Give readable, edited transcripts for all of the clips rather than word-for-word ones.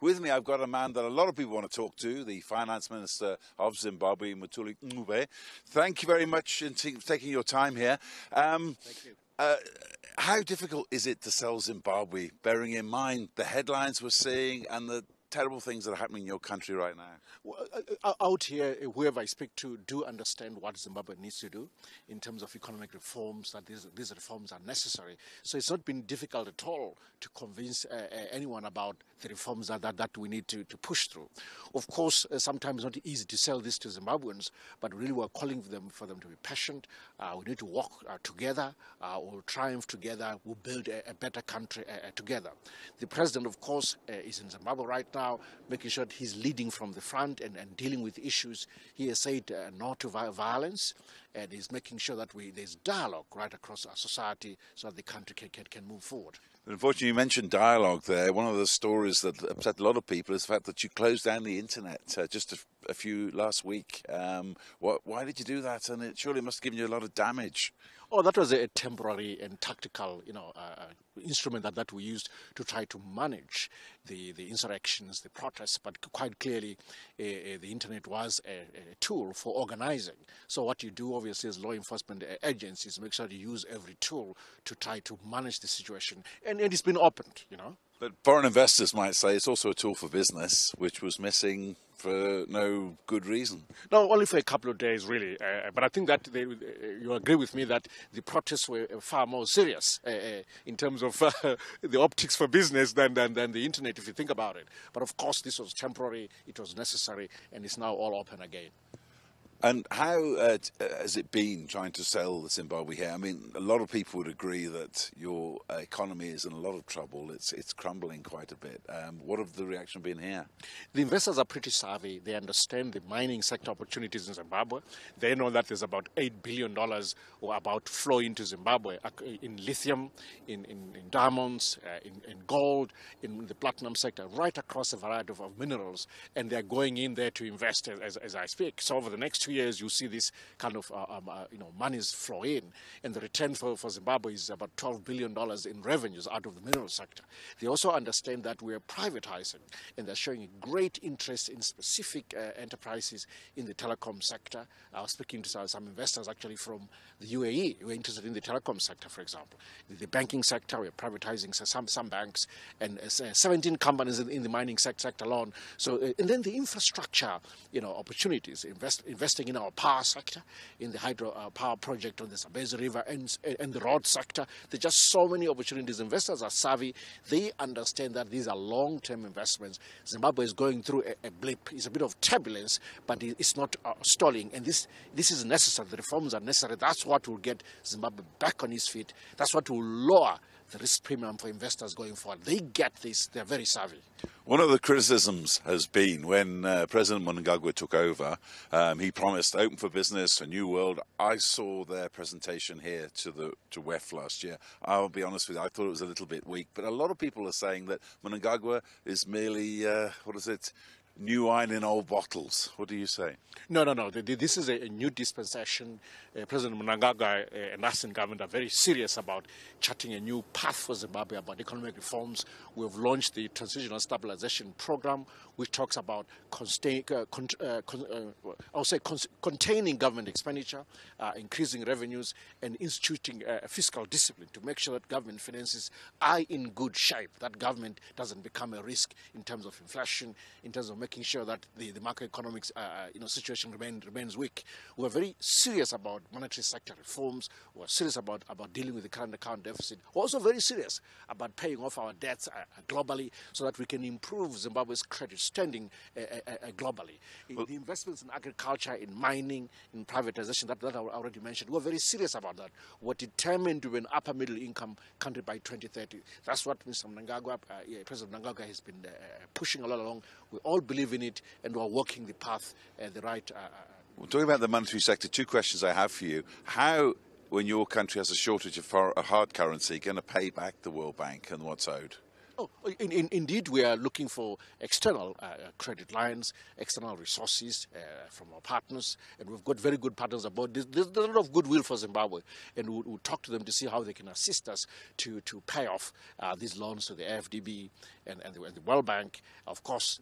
With me, I've got a man that a lot of people want to talk to, the Finance Minister of Zimbabwe, Mthuli Ncube. Thank you very much for taking your time here. Thank you. How difficult is it to sell Zimbabwe, bearing in mind the headlines we're seeing and the terrible things that are happening in your country right now? Well, out here, whoever I speak to do understand what Zimbabwe needs to do in terms of economic reforms, that these reforms are necessary. So it's not been difficult at all to convince anyone about the reforms that we need to push through. Of course, sometimes it's not easy to sell this to Zimbabweans, but really we're calling for them to be patient. We need to work together. We'll triumph together. We'll build a better country together. The president, of course, is in Zimbabwe right now, making sure that he's leading from the front and dealing with issues. He has said no to violence, and he's making sure that there's dialogue right across our society so that the country can move forward. But unfortunately, you mentioned dialogue there. One of the stories that upset a lot of people is the fact that you closed down the internet just a few last week. Why did you do that? And it surely must have given you a lot of damage. Oh, that was a temporary and tactical, instrument that we used to try to manage the insurrections, the protests. But quite clearly, the internet was a tool for organizing. So what you do, obviously, as law enforcement agencies, make sure you use every tool to try to manage the situation. And it's been opened, But foreign investors might say it's also a tool for business, which was missing for no good reason. No, only for a couple of days, really. But I think that you agree with me that the protests were far more serious in terms of the optics for business than the internet, if you think about it. But of course, this was temporary, it was necessary, and it's now all open again. And how has it been trying to sell Zimbabwe here? I mean, a lot of people would agree that your economy is in a lot of trouble. It's crumbling quite a bit. What have the reaction been here? The investors are pretty savvy. They understand the mining sector opportunities in Zimbabwe. They know that there's about $8 billion or about to flow into Zimbabwe in lithium, in diamonds, in gold, in the platinum sector, right across a variety of minerals. And they're going in there to invest as I speak. So over the next 2 years, you see this kind of monies flow in, and the return for Zimbabwe is about $12 billion in revenues out of the mineral sector. They also understand that we are privatizing, and they're showing a great interest in specific enterprises in the telecom sector. I was speaking to some investors actually from the UAE who are interested in the telecom sector, for example. The banking sector, we're privatizing some banks, and 17 companies in the mining sector alone. So, and then the infrastructure, opportunities, investing in our power sector, in the hydro power project on the Zambezi River, and the road sector. There's just so many opportunities. Investors are savvy. They understand that these are long-term investments. Zimbabwe is going through a blip. It's a bit of turbulence, but it's not stalling. And this is necessary. The reforms are necessary. That's what will get Zimbabwe back on its feet. That's what will lower the risk premium for investors going forward. They get this. They're very savvy. One of the criticisms has been when President Mnangagwa took over, he promised open for business, a new world. I saw their presentation here to WEF last year. I'll be honest with you, I thought it was a little bit weak. But a lot of people are saying that Mnangagwa is merely, new wine in old bottles. What do you say? No. This is a new dispensation. President Mnangagwa and us in government are very serious about charting a new path for Zimbabwe, about economic reforms. We've launched the Transitional Stabilization Program, which talks about containing government expenditure, increasing revenues, and instituting fiscal discipline to make sure that government finances are in good shape, that government doesn't become a risk in terms of inflation, in terms of making sure that the macroeconomics situation remains weak. We're very serious about monetary sector reforms. We're serious about dealing with the current account deficit. We're also very serious about paying off our debts globally so that we can improve Zimbabwe's credit standing globally. Well, the investments in agriculture, in mining, in privatization, that I already mentioned, we're very serious about that. We're determined to be an upper middle income country by 2030. That's what Mr. Mnangagwa, President Mnangagwa has been pushing all along. We all believe in it, and we're walking the path, the right. Well, talking about the monetary sector, two questions I have for you. How, when your country has a shortage of hard currency, going to pay back the World Bank and what's owed? Oh, indeed, we are looking for external credit lines, external resources from our partners, and we've got very good partners about this. There's a lot of goodwill for Zimbabwe, and we'll talk to them to see how they can assist us to pay off these loans to the AFDB and the World Bank. Of course,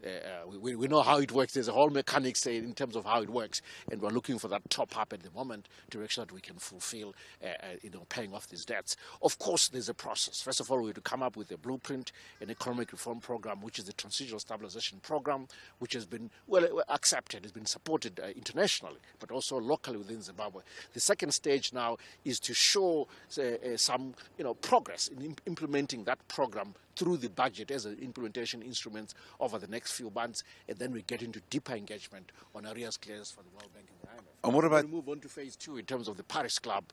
we know how it works. There's a whole mechanics in terms of how it works, and we're looking for that top up at the moment to make sure that we can fulfill, paying off these debts. Of course, there's a process. First of all, we have to come up with a blueprint, an economic reform program, which is the Transitional Stabilization Program, which has been well accepted, has been supported internationally, but also locally within Zimbabwe. The second stage now is to show some progress in implementing that program through the budget as an implementation instrument over the next few months, and then we get into deeper engagement on arrears clearance for the World Bank and the IMF. And what about... We move on to phase 2 in terms of the Paris Club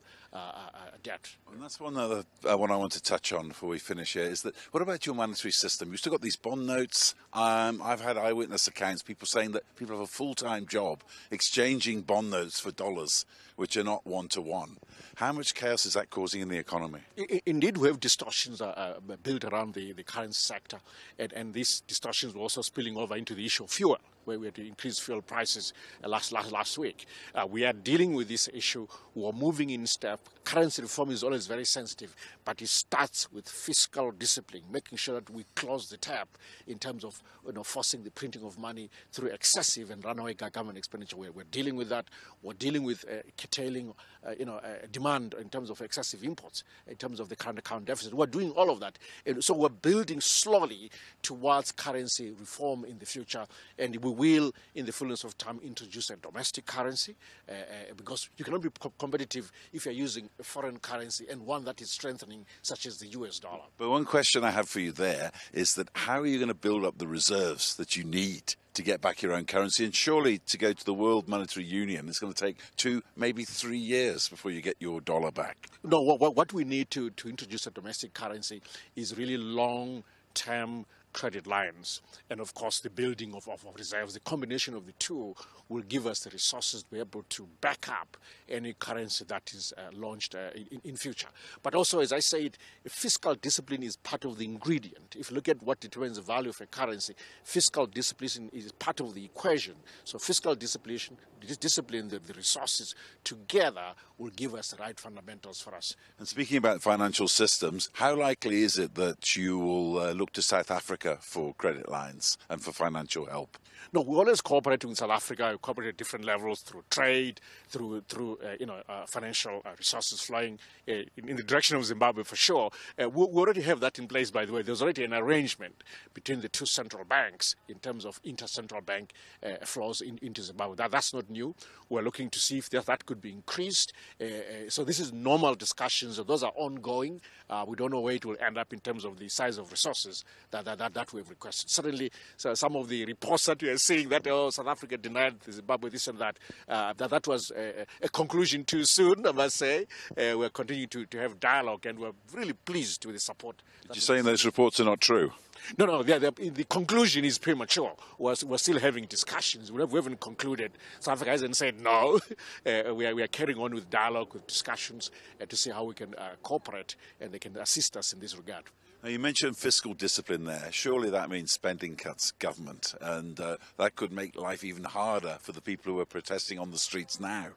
debt. And that's one other one I want to touch on before we finish here, is that what about your monetary system? You've still got these bond notes. I've had eyewitness accounts, people saying that people have a full-time job exchanging bond notes for dollars, which are not one-to-one. How much chaos is that causing in the economy? Indeed, we have distortions built around the currency sector, and these distortions were also spilling over into the issue of fuel, where we had to increase fuel prices last week. We are dealing with this issue. We're moving in step. Currency reform is always very sensitive, but it starts with fiscal discipline, making sure that we close the tap in terms of forcing the printing of money through excessive and runaway government expenditure. We're dealing with that. We're dealing with curtailing demand in terms of excessive imports, in terms of the current account deficit. We're doing all of that. And so we're building slowly towards currency reform in the future, and we will, in the fullness of time, introduce a domestic currency because you cannot be competitive if you're using a foreign currency and one that is strengthening, such as the US dollar. But one question I have for you there is that how are you going to build up the reserves that you need to get back your own currency? And surely to go to the World Monetary Union, it's going to take 2, maybe 3 years before you get your dollar back. No, what we need to introduce a domestic currency is really long-term credit lines, and of course the building of reserves. The combination of the two will give us the resources to be able to back up any currency that is launched in future. But also, as I said, fiscal discipline is part of the ingredient. If you look at what determines the value of a currency, fiscal discipline is part of the equation. So fiscal discipline, the resources together will give us the right fundamentals for us. And speaking about financial systems, how likely is it that you will look to South Africa for credit lines and for financial help? No, we always cooperate with South Africa. We cooperate at different levels through trade, through financial resources flowing in the direction of Zimbabwe for sure. We already have that in place, by the way. There's already an arrangement between the two central banks in terms of inter-central bank flows into Zimbabwe. That's not new. We're looking to see if that could be increased. So this is normal discussions. Those are ongoing. We don't know where it will end up in terms of the size of resources that we've requested. Certainly, so some of the reports that we are seeing that South Africa denied Zimbabwe this and that was a conclusion too soon, I must say. We're continuing to have dialogue, and we're really pleased with the support. You're saying those reports are not true? No, the conclusion is premature. We're still having discussions. We haven't concluded. South Africa hasn't said no. We are carrying on with dialogue, with discussions to see how we can cooperate, and they can assist us in this regard. Now, you mentioned fiscal discipline there. Surely that means spending cuts, government, and that could make life even harder for the people who are protesting on the streets now.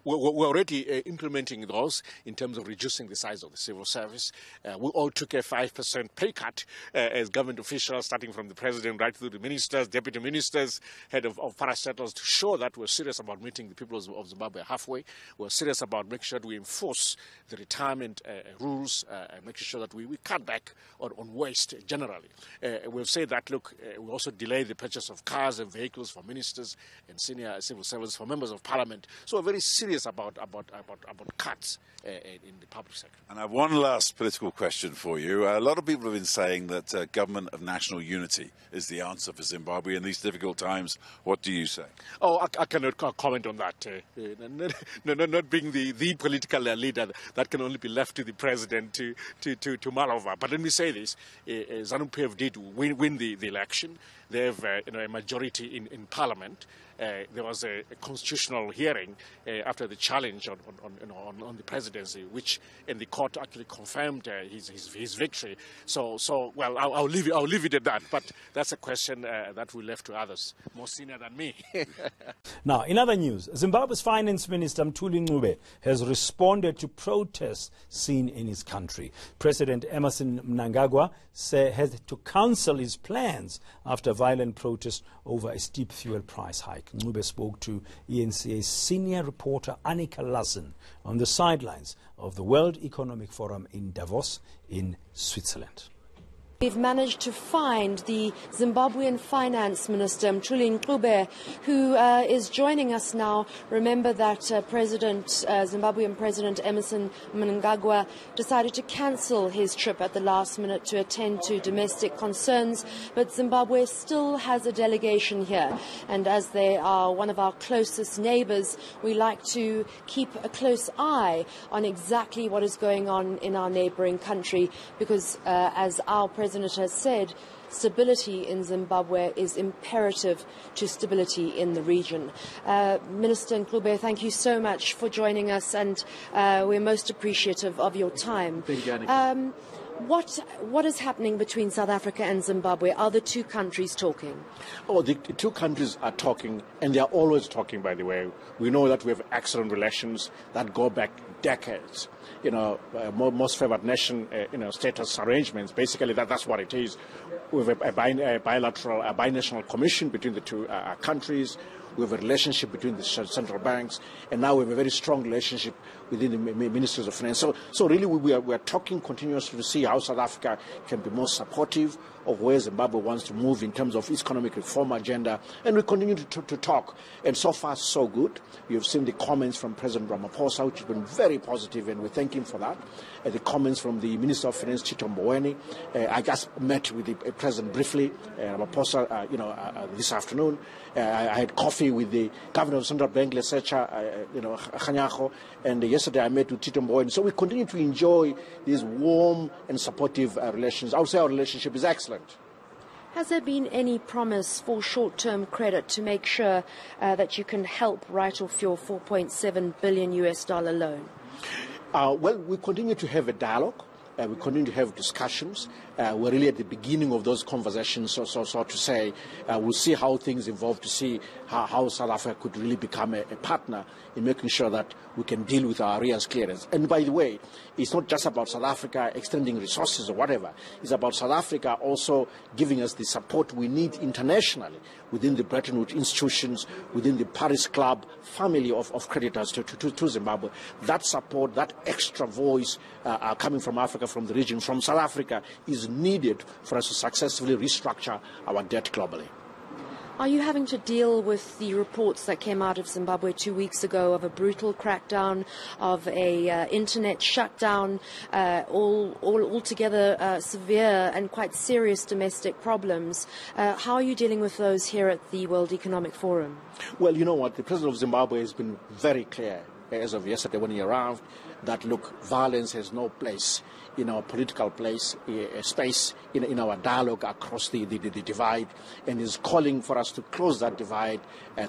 We're already implementing those in terms of reducing the size of the civil service. We all took a 5% pay cut as government officials, starting from the president right through the ministers, deputy ministers, head of parastatals, to show that we're serious about meeting the people of Zimbabwe halfway. We're serious about making sure that we enforce the retirement rules, making sure that we cut back on waste generally. We've said that, look, we also delay the purchase of cars and vehicles for ministers and senior civil servants, for members of parliament. So we're very serious about cuts in the public sector. And I have one last political question for you. A lot of people have been saying that government of national unity is the answer for Zimbabwe in these difficult times. What do you say? Oh, I cannot comment on that. Not being the political leader, that can only be left to the president to mull over. But let me say this: ZANU-PF did win the election. They have a majority in parliament. There was a constitutional hearing after the challenge on the presidency, and the court actually confirmed his victory. So well, I'll leave it at that. But that's a question that we left to others more senior than me. Now, in other news, Zimbabwe's Finance Minister Mthuli Ncube has responded to protests seen in his country. President Emerson Mnangagwa had to cancel his plans after violent protests over a steep fuel price hike. Ncube spoke to ENCA's senior reporter Annika Lassen on the sidelines of the World Economic Forum in Davos in Switzerland. We've managed to find the Zimbabwean Finance Minister, Mthuli Ncube, who is joining us now. Remember that Zimbabwean President Emerson Mnangagwa decided to cancel his trip at the last minute to attend to domestic concerns, but Zimbabwe still has a delegation here. And as they are one of our closest neighbours, we like to keep a close eye on exactly what is going on in our neighbouring country, because as our President has said, stability in Zimbabwe is imperative to stability in the region. Minister Ncube, thank you so much for joining us, and we're most appreciative of your time. Thank you, Annika. What is happening between South Africa and Zimbabwe? Are the two countries talking? Oh, the two countries are talking, and they are always talking, by the way. We know that we have excellent relations that go back decades. Most favored nation, status arrangements. Basically, that's what it is. We have a bilateral, binational commission between the two countries. We have a relationship between the central banks, and now we have a very strong relationship within the ministries of finance. So really, we are talking continuously to see how South Africa can be more supportive of where Zimbabwe wants to move in terms of its economic reform agenda, and we continue to talk. And so far, so good. You've seen the comments from President Ramaphosa, which has been very positive, and we thank him for that. The comments from the Minister of Finance, Tito Mboweni. I just met with the President briefly, Ramaphosa, this afternoon. I had coffee with the Governor of Central Bank, Lesetja, Khanyago, and yesterday I met with Tito Mboweni. So we continue to enjoy these warm and supportive relations. I would say our relationship is excellent. Has there been any promise for short-term credit to make sure that you can help write off your $4.7 billion loan? Well, we continue to have a dialogue. We continue to have discussions. We're really at the beginning of those conversations, so to say. We'll see how things evolve to see how South Africa could really become a partner in making sure that we can deal with our arrears clearance. And by the way, it's not just about South Africa extending resources or whatever. It's about South Africa also giving us the support we need internationally within the Bretton Woods institutions, within the Paris Club family of creditors to Zimbabwe. That support, that extra voice coming from Africa, from the region, from South Africa, is needed for us to successfully restructure our debt globally. Are you having to deal with the reports that came out of Zimbabwe 2 weeks ago of a brutal crackdown, of a internet shutdown, altogether severe and quite serious domestic problems? How are you dealing with those here at the World Economic Forum? Well, you know what? The President of Zimbabwe has been very clear as of yesterday when he arrived that, look, violence has no place in our political space, in our dialogue across the divide, and is calling for us to close that divide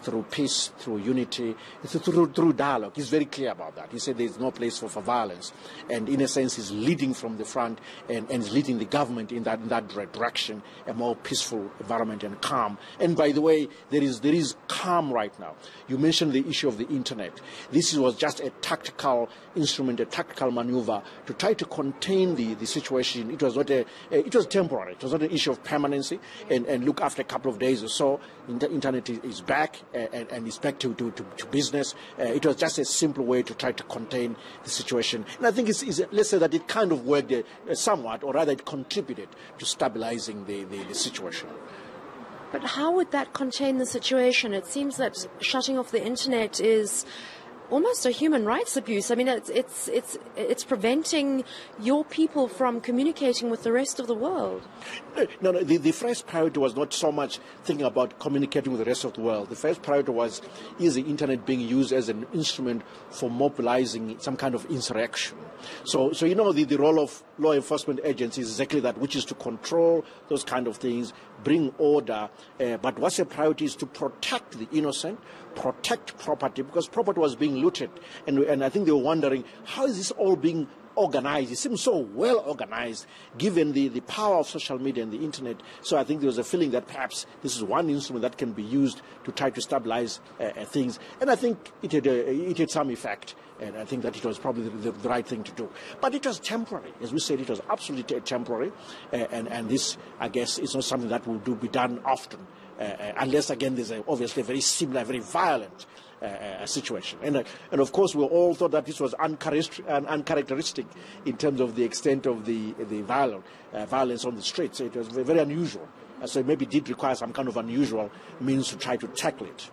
through peace, through unity, through dialogue. He's very clear about that. He said there's no place for violence, and in a sense he's leading from the front and is leading the government in that direction, a more peaceful environment and calm. And by the way, there is calm right now. You mentioned the issue of the internet. This was just a tactical instrument, a tactical maneuver to try to contain the situation. It was not it was temporary. It was not an issue of permanency. And look, after a couple of days or so, the internet is back and is back to business. It was just a simple way to try to contain the situation. And I think let's say that it kind of worked somewhat, or rather it contributed to stabilizing the situation. But how would that contain the situation? It seems that shutting off the internet is almost a human rights abuse. I mean, it's preventing your people from communicating with the rest of the world. No, the first priority was not so much thinking about communicating with the rest of the world. The first priority was, is the internet being used as an instrument for mobilizing some kind of insurrection? So you know, the role of law enforcement agencies is exactly that, which is to control those kind of things, bring order. But what's the priority is to protect the innocent, protect property, because property was being looted. And I think they were wondering, how is this all being organized? It seems so well organized, given the power of social media and the internet. So I think there was a feeling that perhaps this is one instrument that can be used to try to stabilize things. And I think it had some effect. And I think that it was probably the right thing to do. But it was temporary. As we said, it was absolutely temporary. And this, I guess, is not something that will be done often. Unless, again, there's obviously a very similar, very violent situation. And of course, we all thought that this was uncharacteristic in terms of the extent of the violence on the streets. It was very unusual. So it maybe did require some kind of unusual means to try to tackle it.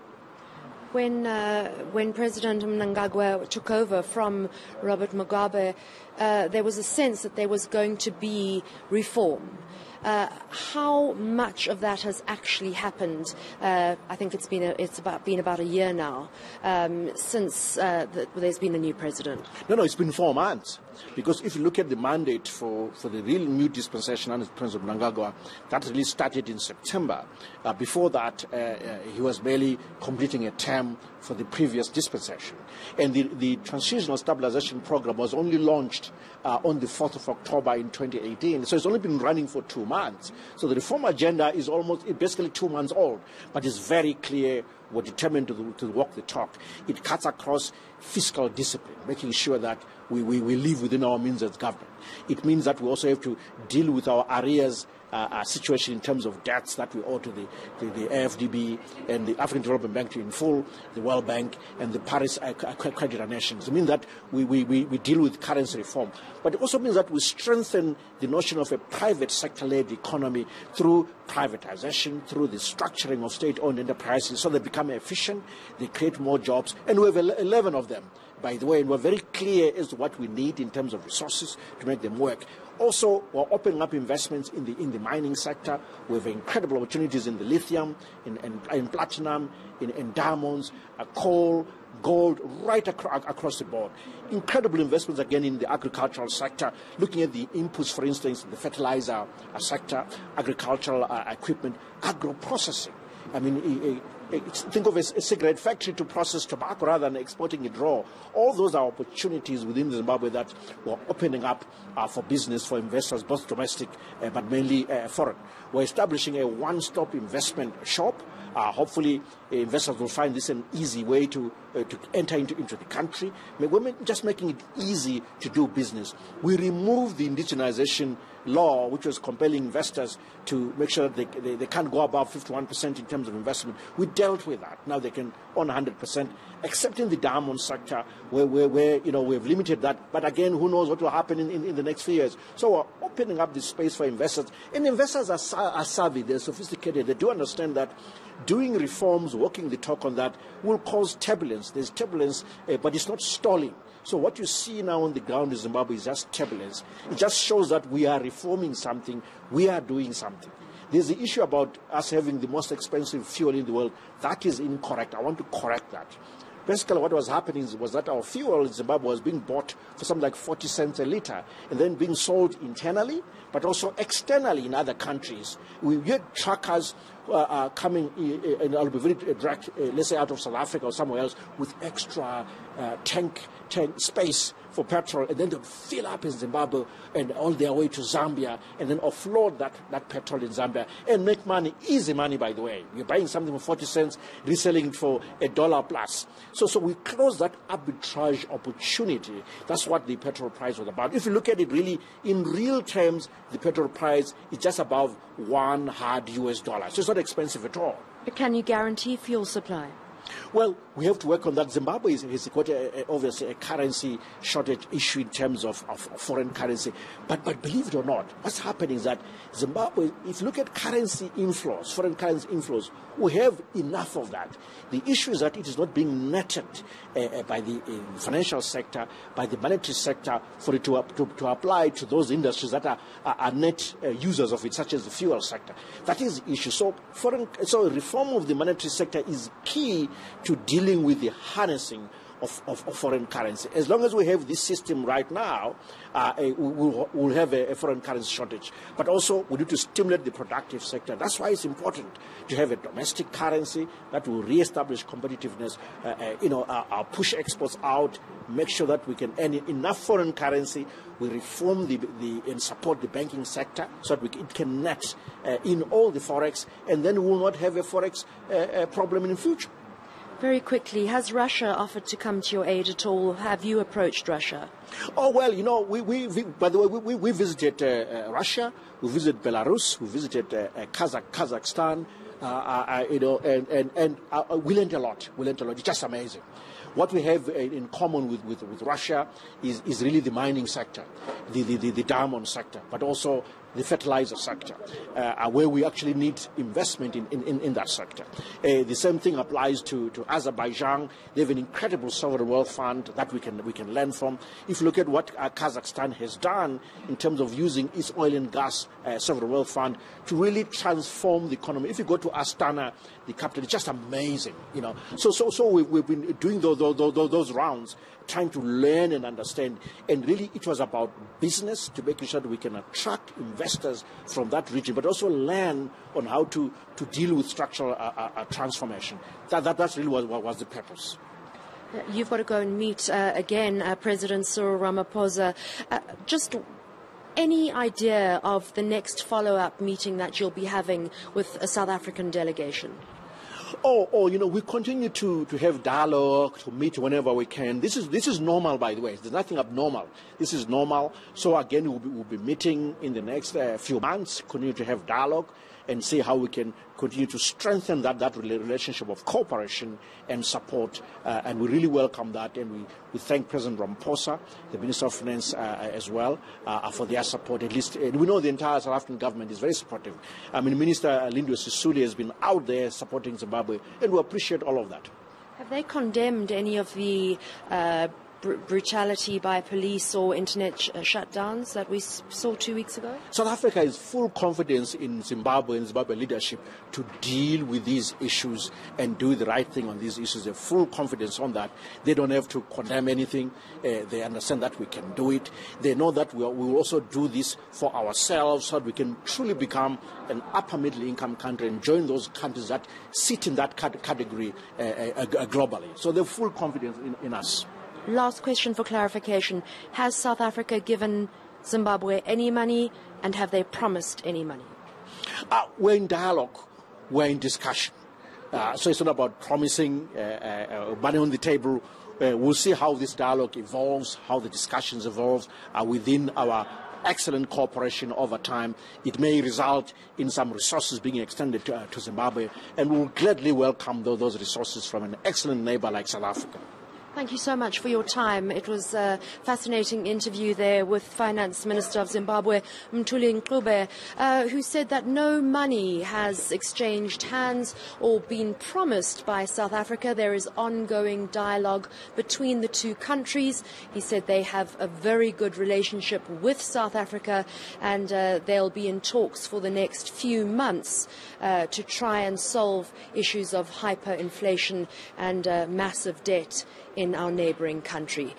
When President Mnangagwa took over from Robert Mugabe, there was a sense that there was going to be reform. How much of that has actually happened? I think it's been about a year now since there's been a new president. No, it's been 4 months. Because if you look at the mandate for the real new dispensation under President Mnangagwa, that really started in September. Before that, he was barely completing a term for the previous dispensation. And the Transitional Stabilization Program was only launched on the 4th of October in 2018. So it's only been running for 2 months. So the reform agenda is basically 2 months old, but it's very clear. We're determined to walk the talk. It cuts across fiscal discipline, making sure that we live within our means as government. It means that we also have to deal with our arrears situation in terms of debts that we owe to the AFDB and the African Development Bank in full, the World Bank and the Paris accredited nations. It means that we deal with currency reform. But it also means that we strengthen the notion of a private sector-led economy through privatization, through the structuring of state-owned enterprises so they become efficient, they create more jobs, and we have 11 of them, by the way, and we're very clear as to what we need in terms of resources to make them work. Also, we're opening up investments in the mining sector. We have incredible opportunities in the lithium, in platinum, in diamonds, coal, gold, right across the board. Incredible investments again in the agricultural sector, looking at the inputs, for instance, the fertilizer sector, agricultural equipment, agro-processing. I mean, think of a cigarette factory to process tobacco rather than exporting it raw. All those are opportunities within Zimbabwe that we're opening up for business, for investors, both domestic but mainly foreign. We're establishing a one-stop investment shop. Hopefully, investors will find this an easy way to enter into the country. We're just making it easy to do business. We removed the indigenization law, which was compelling investors to make sure that they can't go above 51% in terms of investment. We dealt with that. Now they can own 100%, except in the diamond sector, where we've limited that. But again, who knows what will happen in the next few years. So we're opening up this space for investors. And investors are savvy, they're sophisticated. They do understand that doing reforms, walking the talk on that, will cause turbulence. There's turbulence, but it's not stalling. So what you see now on the ground in Zimbabwe is just turbulence. It just shows that we are reforming something. We are doing something. There's the issue about us having the most expensive fuel in the world. That is incorrect. I want to correct that. Basically, what was happening was that our fuel in Zimbabwe was being bought for something like 40 cents a litre and then being sold internally, but also externally in other countries. We get truckers coming, and I'll be very direct, let's say out of South Africa or somewhere else, with extra tank space for petrol, and then they'll fill up in Zimbabwe and all their way to Zambia, and then offload that petrol in Zambia and make money, easy money, by the way. You're buying something for 40 cents, reselling it for $1 plus. So we close that arbitrage opportunity. That's what the petrol price was about. If you look at it really in real terms, the petrol price is just above $1 hard US. So it's not expensive at all. But can you guarantee fuel supply? Well, we have to work on that. Zimbabwe is quite obviously a currency shortage issue in terms of foreign currency. But believe it or not, what's happening is that Zimbabwe, if you look at currency inflows, foreign currency inflows, we have enough of that. The issue is that it is not being netted by the financial sector, by the monetary sector, for it to apply to those industries that are net users of it, such as the fuel sector. That is the issue. So reform of the monetary sector is key to dealing with the harnessing of foreign currency. As long as we have this system right now, we'll have a foreign currency shortage. But also, we need to stimulate the productive sector. That's why it's important to have a domestic currency that will reestablish competitiveness, push exports out, make sure that we can earn enough foreign currency. We reform and support the banking sector so that it can net in all the forex, and then we will not have a forex problem in the future. Very quickly, has Russia offered to come to your aid at all? Have you approached Russia? Oh, well, by the way, we visited Russia, we visited Belarus, we visited Kazakhstan, and we learned a lot. It's just amazing. What we have in common with Russia is really the mining sector, the diamond sector, but also the fertilizer sector, where we actually need investment in that sector. The same thing applies to Azerbaijan. They have an incredible sovereign wealth fund that we can learn from. If you look at what Kazakhstan has done in terms of using its oil and gas sovereign wealth fund to really transform the economy. If you go to Astana, the capital, it's just amazing, So we've been doing those rounds, trying to learn and understand. And really, it was about business, to making sure that we can attract investors from that region, but also learn on how to deal with structural transformation. That's really what was the purpose. You've got to go and meet again President Cyril Ramaphosa. Just any idea of the next follow-up meeting that you'll be having with a South African delegation? We continue to have dialogue, to meet whenever we can. This is normal, by the way. There's nothing abnormal. This is normal. So again, we'll be meeting in the next few months, continue to have dialogue and see how we can continue to strengthen that relationship of cooperation and support. And we really welcome that. And we thank President Ramaphosa, the Minister of Finance as well, for their support. At least we know the entire South African government is very supportive. I mean, Minister Lindiwe Sisulu has been out there supporting Zimbabwe, and we appreciate all of that. Have they condemned any of the brutality by police or internet shutdowns that we saw 2 weeks ago? South Africa has full confidence in Zimbabwe and Zimbabwe leadership to deal with these issues and do the right thing on these issues. They have full confidence on that. They don't have to condemn anything. They understand that we can do it. They know that we will also do this for ourselves so that we can truly become an upper middle income country and join those countries that sit in that category globally. So they have full confidence in us. Last question for clarification. Has South Africa given Zimbabwe any money, and have they promised any money? We're in dialogue. We're in discussion. So it's not about promising money on the table. We'll see how this dialogue evolves, how the discussions evolve within our excellent cooperation over time. It may result in some resources being extended to Zimbabwe, and we'll gladly welcome those resources from an excellent neighbor like South Africa. Thank you so much for your time. It was a fascinating interview there with Finance Minister of Zimbabwe, Mthuli Ncube, who said that no money has exchanged hands or been promised by South Africa. There is ongoing dialogue between the two countries. He said they have a very good relationship with South Africa, and they'll be in talks for the next few months to try and solve issues of hyperinflation and massive debt in our neighbouring country.